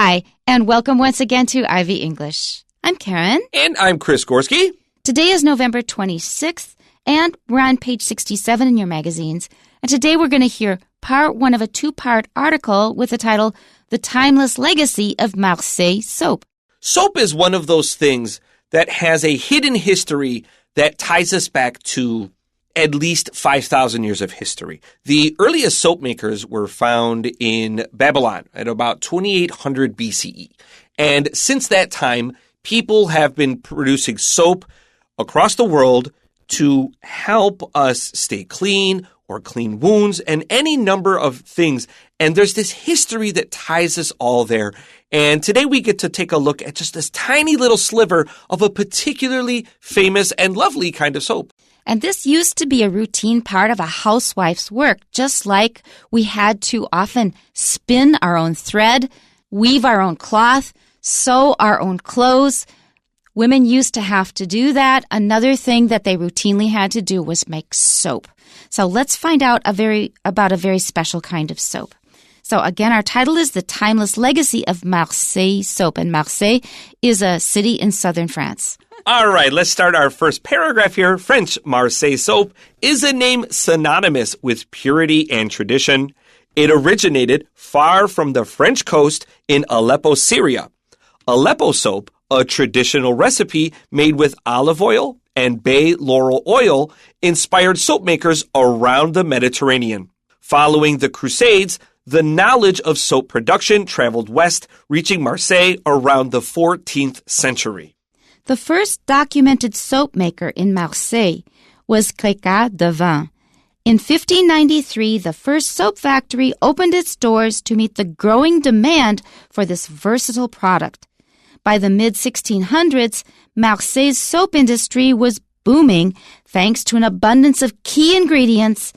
Hi, and welcome once again to Ivy English. I'm Karen. And I'm Chris Gorski. Today is November 26th, and we're on page 67 in your magazines. And today we're going to hear part one of a two-part article with the title, The Timeless Legacy of Marseille Soap. Soap is one of those things that has a hidden history that ties us back to at least 5,000 years of history. The earliest soap makers were found in Babylon at about 2800 BCE. And since that time, people have been producing soap across the world to help us stay clean or clean wounds and any number of things. And there's this history that ties us all there. And today we get to take a look at just this tiny little sliver of a particularly famous and lovely kind of soap. And this used to be a routine part of a housewife's work, just like we had to often spin our own thread, weave our own cloth, sew our own clothes. Women used to have to do that. Another thing that they routinely had to do was make soap. So let's find out about a very special kind of soap. So again, our title is The Timeless Legacy of Marseille Soap. And Marseille is a city in southern France. All right, let's start our first paragraph here. French Marseille soap is a name synonymous with purity and tradition. It originated far from the French coast in Aleppo, Syria. Aleppo soap, a traditional recipe made with olive oil and bay laurel oil, inspired soap makers around the Mediterranean. Following the Crusades, the knowledge of soap production traveled west, reaching Marseille around the 14th century. The first documented soap maker in Marseille was Crécat de Vin. In 1593, the first soap factory opened its doors to meet the growing demand for this versatile product. By the mid-1600s, Marseille's soap industry was booming thanks to an abundance of key ingredients: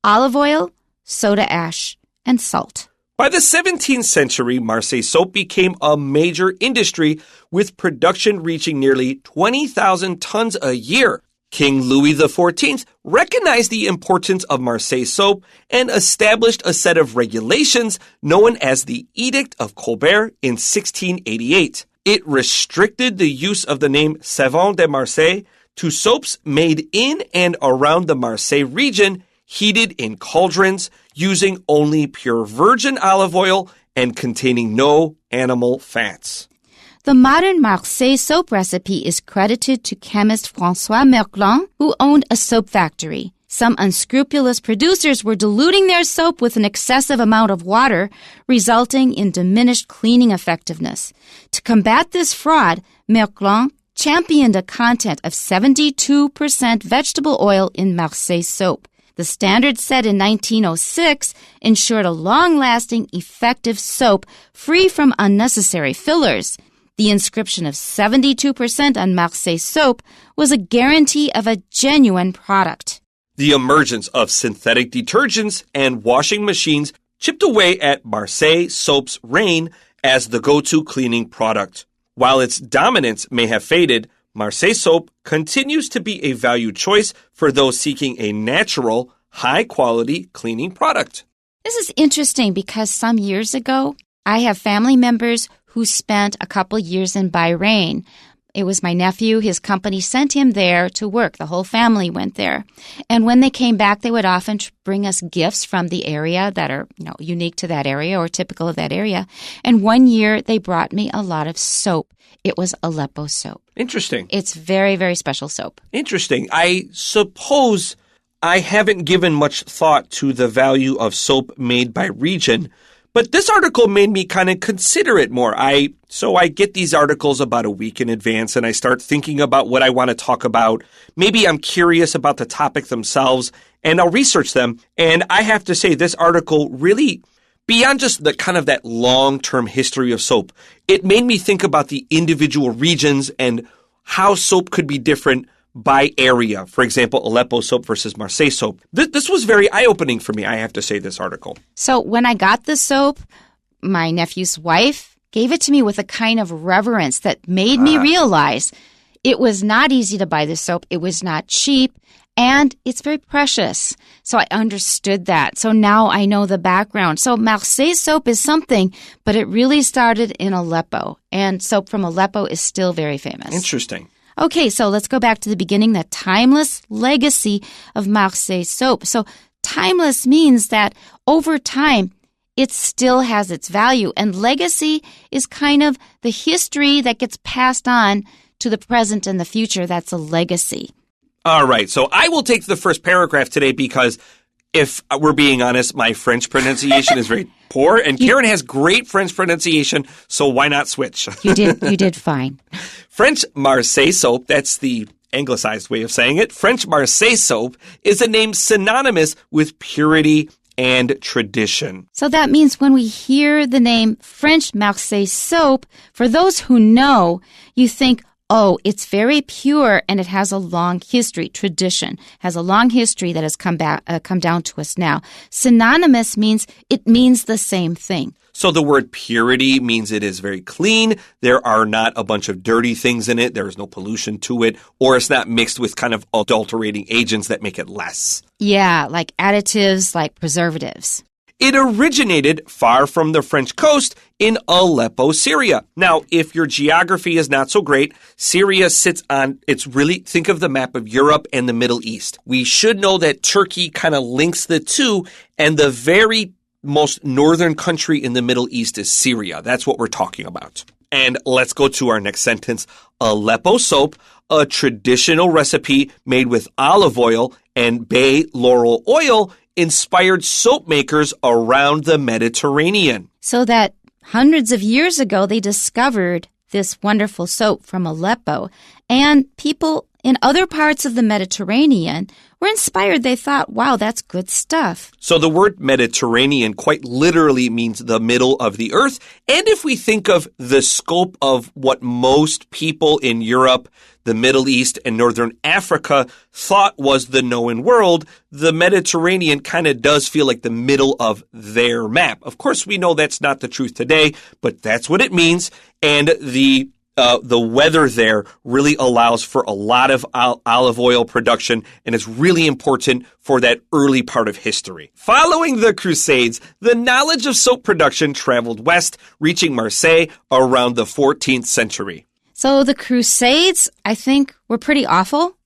olive oil, soda ash, and salt. By the 17th century, Marseille soap became a major industry, with production reaching nearly 20,000 tons a year. King Louis XIV recognized the importance of Marseille soap and established a set of regulations known as the Edict of Colbert in 1688. It restricted the use of the name Savon de Marseille to soaps made in and around the Marseille region, heated in cauldrons, using only pure virgin olive oil and containing no animal fats. The modern Marseille soap recipe is credited to chemist François Merclan, who owned a soap factory. Some unscrupulous producers were diluting their soap with an excessive amount of water, resulting in diminished cleaning effectiveness. To combat this fraud, Merclan championed a content of 72% vegetable oil in Marseille soap. The standard set in 1906 ensured a long-lasting, effective soap free from unnecessary fillers. The inscription of 72% on Marseille soap was a guarantee of a genuine product. The emergence of synthetic detergents and washing machines chipped away at Marseille soap's reign as the go-to cleaning product. While its dominance may have faded, Marseille soap continues to be a valued choice for those seeking a natural, high-quality cleaning product. This is interesting because some years ago, I have family members who spent a couple years in Bahrain. It was my nephew. His company sent him there to work. The whole family went there. And when they came back, they would often bring us gifts from the area that are, unique to that area or typical of that area. And one year, they brought me a lot of soap. It was Aleppo soap. Interesting. It's very, very special soap. Interesting. I suppose I haven't given much thought to the value of soap made by region, but this article made me kind of consider it more. So I get these articles about a week in advance, and I start thinking about what I want to talk about. Maybe I'm curious about the topic themselves, and I'll research them. And I have to say, this article really, beyond just the kind of that long-term history of soap, it made me think about the individual regions and how soap could be different by area. For example, Aleppo soap versus Marseille soap. This was very eye-opening for me, I have to say, this article. So when I got the soap, my nephew's wife gave it to me with a kind of reverence that made me realize it was not easy to buy this soap. It was not cheap. And it's very precious. So I understood that. So now I know the background. So Marseille soap is something, but it really started in Aleppo. And soap from Aleppo is still very famous. Interesting. Okay, so let's go back to the beginning, the timeless legacy of Marseille soap. So timeless means that over time, it still has its value. And legacy is kind of the history that gets passed on to the present and the future. That's a legacy. All right, so I will take the first paragraph today because if we're being honest, my French pronunciation is very poor, and Karen has great French pronunciation, so why not switch? You did fine. French Marseille soap, that's the anglicized way of saying it. French Marseille soap is a name synonymous with purity and tradition. So that means when we hear the name French Marseille soap, for those who know, you think, oh, it's very pure and it has a long history, tradition, has a long history that has come down to us now. Synonymous means it means the same thing. So the word purity means it is very clean. There are not a bunch of dirty things in it. There is no pollution to it, or it's not mixed with kind of adulterating agents that make it less. Yeah, like additives, like preservatives. It originated far from the French coast in Aleppo, Syria. Now, if your geography is not so great, Syria sits on, think of the map of Europe and the Middle East. We should know that Turkey kind of links the two, and the very most northern country in the Middle East is Syria. That's what we're talking about. And let's go to our next sentence. Aleppo soap, a traditional recipe made with olive oil and bay laurel oil, inspired soap makers around the Mediterranean. So that hundreds of years ago, they discovered this wonderful soap from Aleppo, and people in other parts of the Mediterranean were inspired. They thought, wow, that's good stuff. So the word Mediterranean quite literally means the middle of the earth. And if we think of the scope of what most people in Europe, the Middle East, and Northern Africa thought was the known world, the Mediterranean kind of does feel like the middle of their map. Of course, we know that's not the truth today, but that's what it means. And the weather there really allows for a lot of olive oil production, and it's really important for that early part of history. Following the Crusades, the knowledge of soap production traveled west, reaching Marseille around the 14th century. So the Crusades, I think, were pretty awful.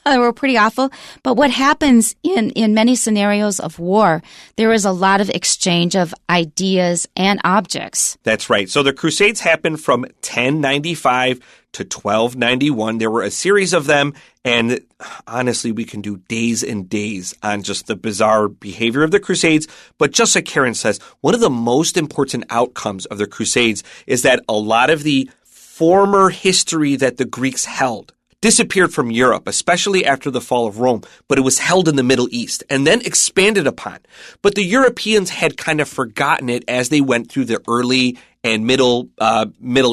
Were pretty awful. But what happens in many scenarios of war, there is a lot of exchange of ideas and objects. That's right. So the Crusades happened from 1095 to 1291. There were a series of them, and honestly, we can do days and days on just the bizarre behavior of the Crusades. But just like Karen says, one of the most important outcomes of the Crusades is that a lot of the former history that the Greeks held disappeared from Europe, especially after the fall of Rome, but it was held in the Middle East and then expanded upon. But the Europeans had kind of forgotten it as they went through the early and Middle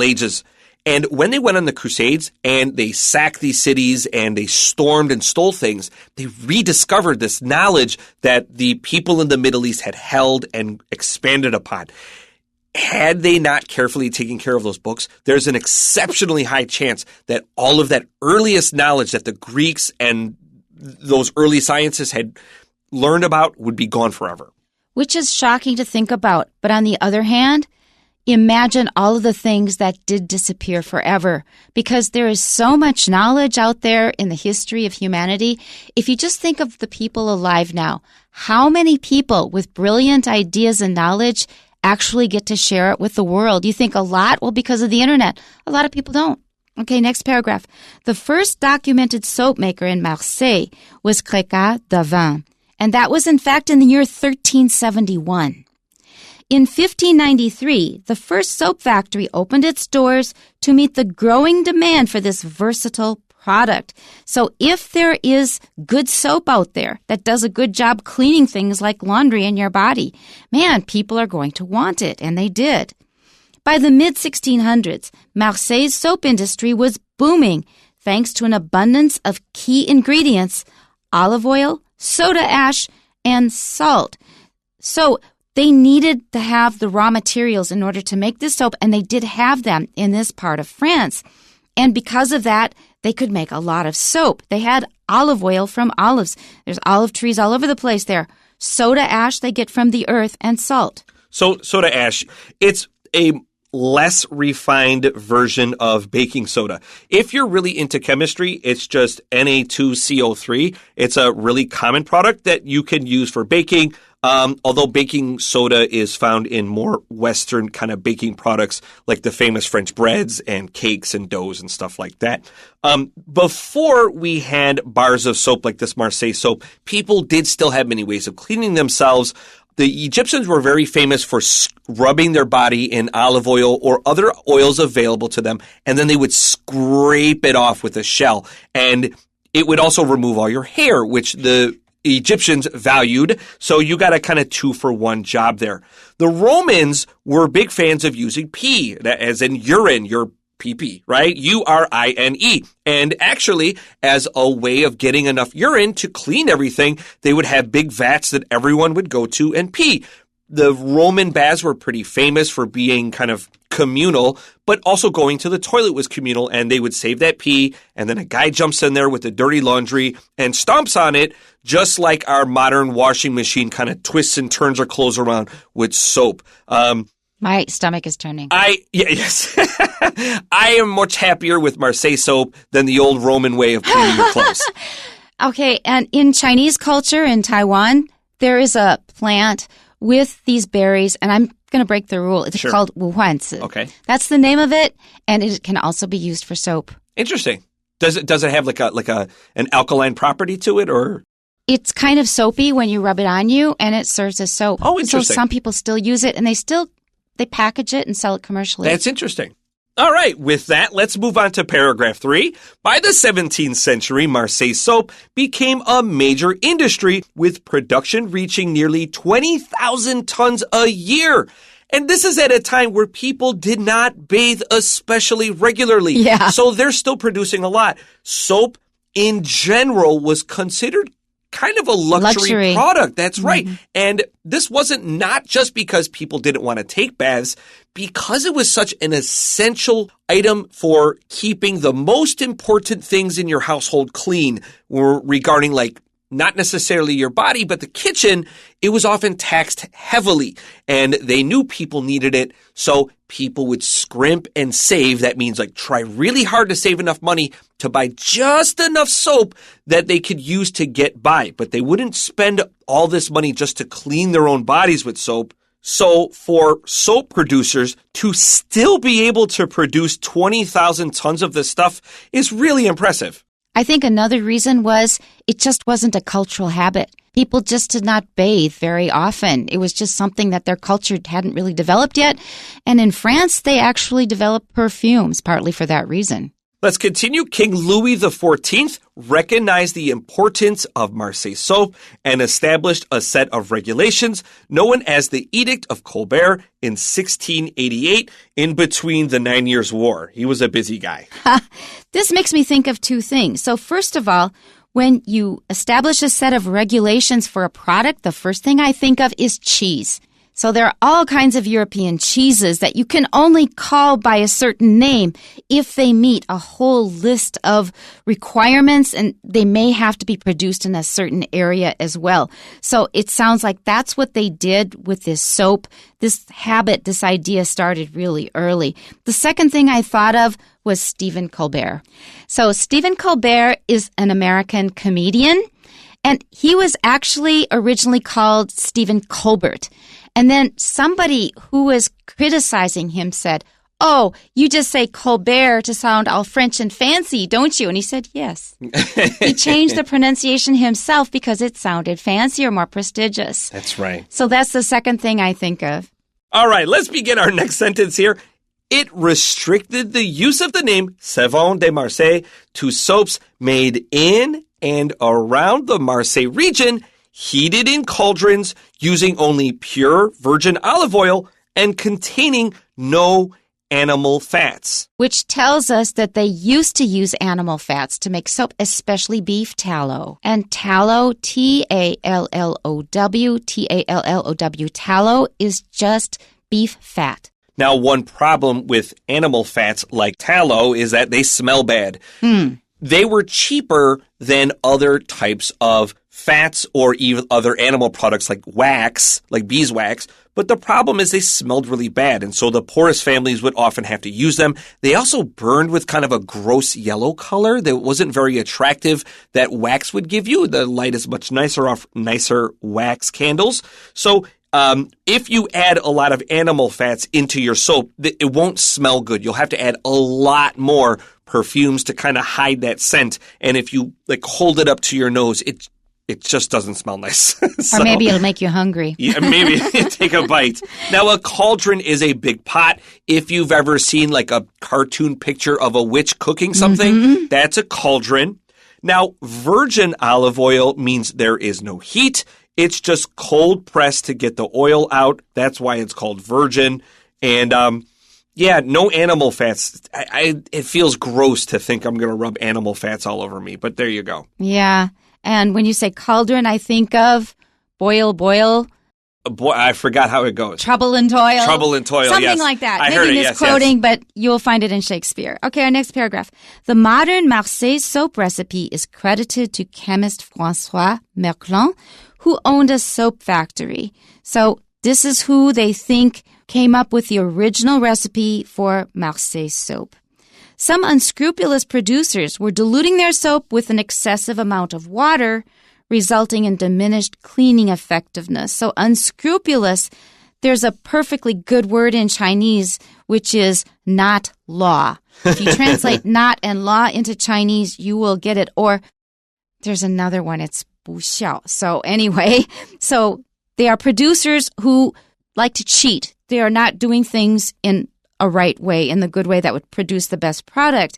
Ages. And when they went on the Crusades and they sacked these cities and they stormed and stole things, they rediscovered this knowledge that the people in the Middle East had held and expanded upon. Had they not carefully taken care of those books, there's an exceptionally high chance that all of that earliest knowledge that the Greeks and those early scientists had learned about would be gone forever. Which is shocking to think about. But on the other hand, imagine all of the things that did disappear forever, because there is so much knowledge out there in the history of humanity. If you just think of the people alive now, how many people with brilliant ideas and knowledge actually get to share it with the world? You think a lot? Well, because of the internet. A lot of people don't. Okay, next paragraph. The first documented soap maker in Marseille was Crécat d'Avin, and that was in fact in the year 1371. In 1593, the first soap factory opened its doors to meet the growing demand for this versatile product. So if there is good soap out there that does a good job cleaning things like laundry in your body, man, people are going to want it, and they did. By the mid-1600s, Marseille's soap industry was booming thanks to an abundance of key ingredients: olive oil, soda ash, and salt. So they needed to have the raw materials in order to make this soap, and they did have them in this part of France. And because of that, they could make a lot of soap. They had olive oil from olives. There's olive trees all over the place there. Soda ash they get from the earth, and salt. So soda ash, it's a less refined version of baking soda. If you're really into chemistry, it's just Na2CO3. It's a really common product that you can use for baking. Although baking soda is found in more Western kind of baking products like the famous French breads and cakes and doughs and stuff like that. Before we had bars of soap like this Marseille soap, people did still have many ways of cleaning themselves. The Egyptians were very famous for rubbing their body in olive oil or other oils available to them, and then they would scrape it off with a shell. And it would also remove all your hair, which the Egyptians valued, so you got a kind of 2-for-1 job there. The Romans were big fans of using pee, as in urine, your pee-pee, right? urine. And actually, as a way of getting enough urine to clean everything, they would have big vats that everyone would go to and pee. The Roman baths were pretty famous for being kind of communal, but also going to the toilet was communal, and they would save that pee, and then a guy jumps in there with the dirty laundry and stomps on it, just like our modern washing machine kind of twists and turns our clothes around with soap. My stomach is turning. Yes. I am much happier with Marseille soap than the old Roman way of cleaning your clothes. Okay, and in Chinese culture in Taiwan, there is a plant with these berries, and I'm going to break the rule. It's called wuhuanzi. Okay. That's the name of it, and it can also be used for soap. Interesting. Does it have an alkaline property to it, or? It's kind of soapy when you rub it on you, and it serves as soap. Oh, interesting. So some people still use it, and they package it and sell it commercially. That's interesting. All right, with that, let's move on to paragraph 3. By the 17th century, Marseille soap became a major industry, with production reaching nearly 20,000 tons a year. And this is at a time where people did not bathe especially regularly. Yeah. So they're still producing a lot. Soap, in general, was considered kind of a luxury product. That's right. And this wasn't not just because people didn't want to take baths, because it was such an essential item for keeping the most important things in your household clean, regarding like not necessarily your body, but the kitchen. It was often taxed heavily, and they knew people needed it, so people would scrimp and save. That means like try really hard to save enough money to buy just enough soap that they could use to get by, but they wouldn't spend all this money just to clean their own bodies with soap. So for soap producers to still be able to produce 20,000 tons of this stuff is really impressive. I think another reason was it just wasn't a cultural habit. People just did not bathe very often. It was just something that their culture hadn't really developed yet. And in France, they actually developed perfumes, partly for that reason. Let's continue. King Louis XIV recognized the importance of Marseille soap and established a set of regulations known as the Edict of Colbert in 1688 in between the 9 Years' War. He was a busy guy. This makes me think of two things. So first of all, when you establish a set of regulations for a product, the first thing I think of is cheese. So there are all kinds of European cheeses that you can only call by a certain name if they meet a whole list of requirements, and they may have to be produced in a certain area as well. So it sounds like that's what they did with this soap. This habit, this idea started really early. The second thing I thought of was Stephen Colbert. So Stephen Colbert is an American comedian, and he was actually originally called Stephen Colbert. And then somebody who was criticizing him said, "Oh, you just say Colbert to sound all French and fancy, don't you?" And he said, yes. He changed the pronunciation himself because it sounded fancier, more prestigious. That's right. So that's the second thing I think of. All right, let's begin our next sentence here. It restricted the use of the name Savon de Marseille to soaps made in and around the Marseille region, heated in cauldrons, using only pure virgin olive oil, and containing no animal fats. Which tells us that they used to use animal fats to make soap, especially beef tallow. And tallow, T-A-L-L-O-W, tallow is just beef fat. Now, one problem with animal fats like tallow is that they smell bad. they were cheaper than other types of fats or even other animal products like wax, like beeswax. But the problem is they smelled really bad, and so the poorest families would often have to use them. They also burned with kind of a gross yellow color that wasn't very attractive that wax would give you. The light is much nicer off nicer wax candles. So if you add a lot of animal fats into your soap, it won't smell good. You'll have to add a lot more perfumes to kind of hide that scent. And if you like hold it up to your nose, it just doesn't smell nice. So, or maybe it'll make you hungry. Yeah, maybe take a bite. Now, a cauldron is a big pot. If you've ever seen like a cartoon picture of a witch cooking something, that's a cauldron. Now, virgin olive oil means there is no heat. It's just cold pressed to get the oil out. That's why it's called virgin. And yeah, no animal fats. It feels gross to think I'm going to rub animal fats all over me, but there you go. Yeah. And when you say cauldron, I think of boil. Boy, I forgot how it goes. Trouble and toil. Trouble and toil, Something yes. like that. I Maybe heard it, misquoting, yes. but you'll find it in Shakespeare. Okay, our next paragraph. The modern Marseille soap recipe is credited to chemist François Merclan, who owned a soap factory. So this is who they think came up with the original recipe for Marseille soap. Some unscrupulous producers were diluting their soap with an excessive amount of water, resulting in diminished cleaning effectiveness. So unscrupulous, there's a perfectly good word in Chinese, which is not law. If you translate not and law into Chinese, you will get it. Or there's another one, it's 不孝. So anyway, so they are producers who like to cheat. They are not doing things in a right way, in the good way that would produce the best product.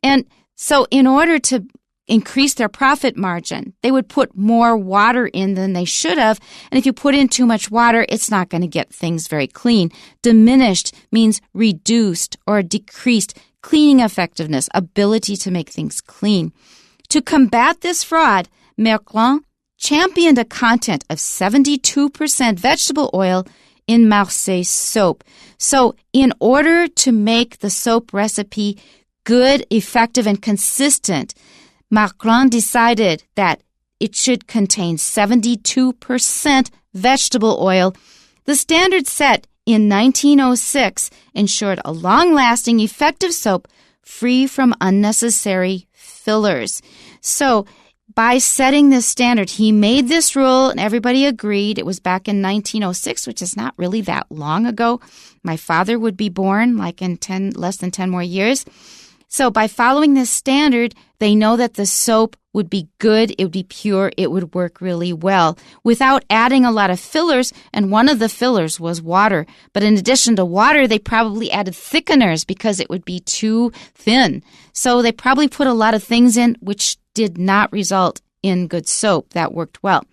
And so in order to increase their profit margin, they would put more water in than they should have. And if you put in too much water, it's not going to get things very clean. Diminished means reduced or decreased cleaning effectiveness, ability to make things clean. To combat this fraud, Merclan championed a content of 72% vegetable oil in Marseille soap. So in order to make the soap recipe good, effective, and consistent, Merclan decided that it should contain 72% vegetable oil. The standard set in 1906 ensured a long-lasting, effective soap free from unnecessary fillers. So by setting this standard, he made this rule and everybody agreed. It was back in 1906, which is not really that long ago. My father would be born like in less than 10 more years. So by following this standard, they know that the soap would be good, it would be pure, it would work really well without adding a lot of fillers. And one of the fillers was water. But in addition to water, they probably added thickeners because it would be too thin. So they probably put a lot of things in which did not result in good soap that worked well.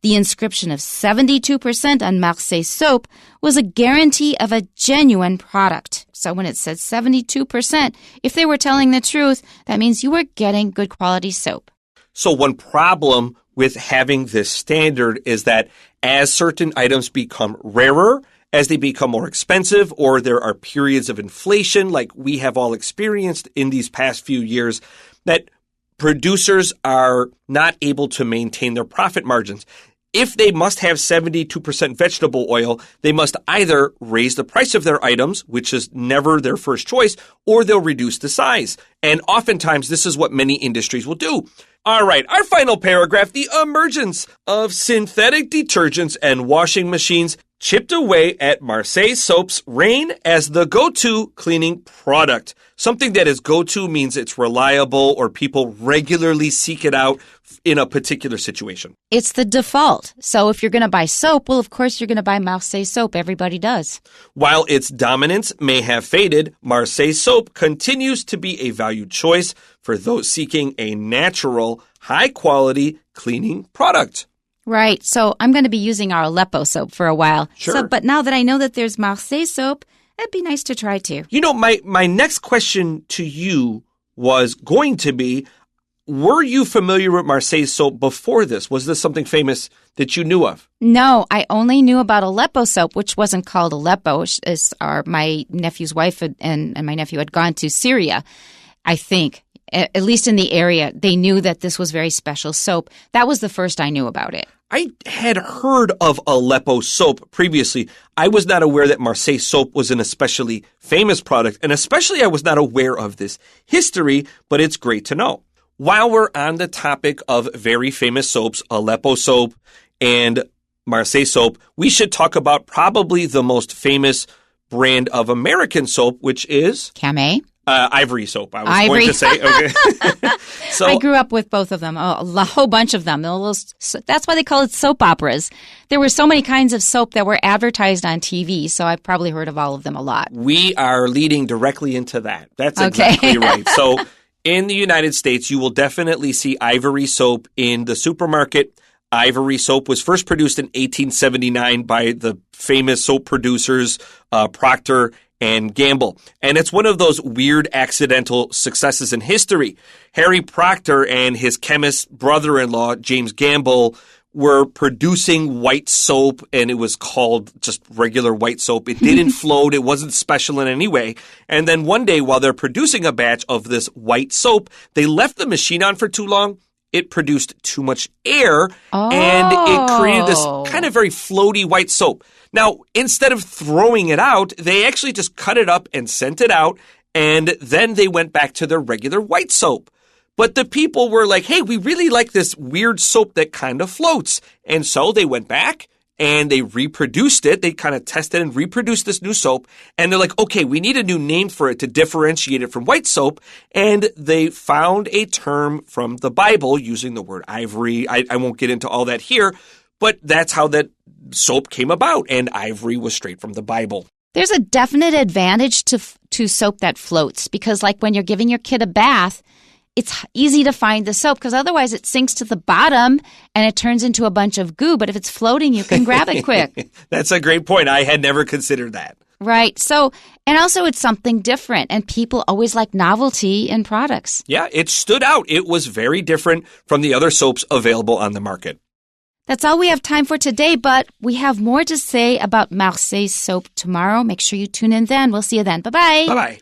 The inscription of 72% on Marseille soap was a guarantee of a genuine product. So when it said 72%, if they were telling the truth, that means you were getting good quality soap. So one problem with having this standard is that as certain items become rarer, as they become more expensive, or there are periods of inflation like we have all experienced in these past few years, that producers are not able to maintain their profit margins. If they must have 72% vegetable oil, they must either raise the price of their items, which is never their first choice, or they'll reduce the size. And oftentimes, this is what many industries will do. All right, our final paragraph, the emergence of synthetic detergents and washing machines chipped away at Marseille soap's reign as the go-to cleaning product. Something that is go-to means it's reliable or people regularly seek it out in a particular situation. It's the default. So if you're going to buy soap, well, of course, you're going to buy Marseille soap. Everybody does. While its dominance may have faded, Marseille soap continues to be a valued choice for those seeking a natural, high-quality cleaning product. Right. So I'm going to be using our Aleppo soap for a while. Sure. So, but now that I know that there's Marseille soap, it'd be nice to try too. You know, my next question to you was going to be, were you familiar with Marseille soap before this? Was this something famous that you knew of? No, I only knew about Aleppo soap, which wasn't called Aleppo. My nephew's wife and my nephew had gone to Syria, I think. at least in the area, they knew that this was very special soap. That was the first I knew about it. I had heard of Aleppo soap previously. I was not aware that Marseille soap was an especially famous product, and especially I was not aware of this history, but it's great to know. While we're on the topic of very famous soaps, Aleppo soap and Marseille soap, we should talk about probably the most famous brand of American soap, which is? Camay. Ivory soap, I was going to say. Okay. So, I grew up with both of them, a whole bunch of them. That's why they call it soap operas. There were so many kinds of soap that were advertised on TV, so I've probably heard of all of them a lot. We are leading directly into that. That's exactly right. So in the United States, you will definitely see Ivory soap in the supermarket. Ivory soap was first produced in 1879 by the famous soap producers Procter and Gamble. And it's one of those weird accidental successes in history. Harry Procter and his chemist brother-in-law, James Gamble, were producing white soap, and it was called just regular white soap. It didn't float. It wasn't special in any way. And then one day, while they're producing a batch of this white soap, they left the machine on for too long. It produced too much air, and it created this kind of very floaty white soap. Now, instead of throwing it out, they actually just cut it up and sent it out, and then they went back to their regular white soap. But the people were like, hey, we really like this weird soap that kind of floats. And so they went back and they reproduced it. They kind of tested and reproduced this new soap. And they're like, okay, we need a new name for it to differentiate it from white soap. And they found a term from the Bible using the word ivory. I won't get into all that here, but that's how that soap came about. And ivory was straight from the Bible. There's a definite advantage to soap that floats because like when you're giving your kid a bath, it's easy to find the soap because otherwise it sinks to the bottom and it turns into a bunch of goo. But if it's floating, you can grab it quick. That's a great point. I had never considered that. Right. So, and also it's something different and people always like novelty in products. Yeah, it stood out. It was very different from the other soaps available on the market. That's all we have time for today, but we have more to say about Marseille soap tomorrow. Make sure you tune in then. We'll see you then. Bye-bye. Bye-bye.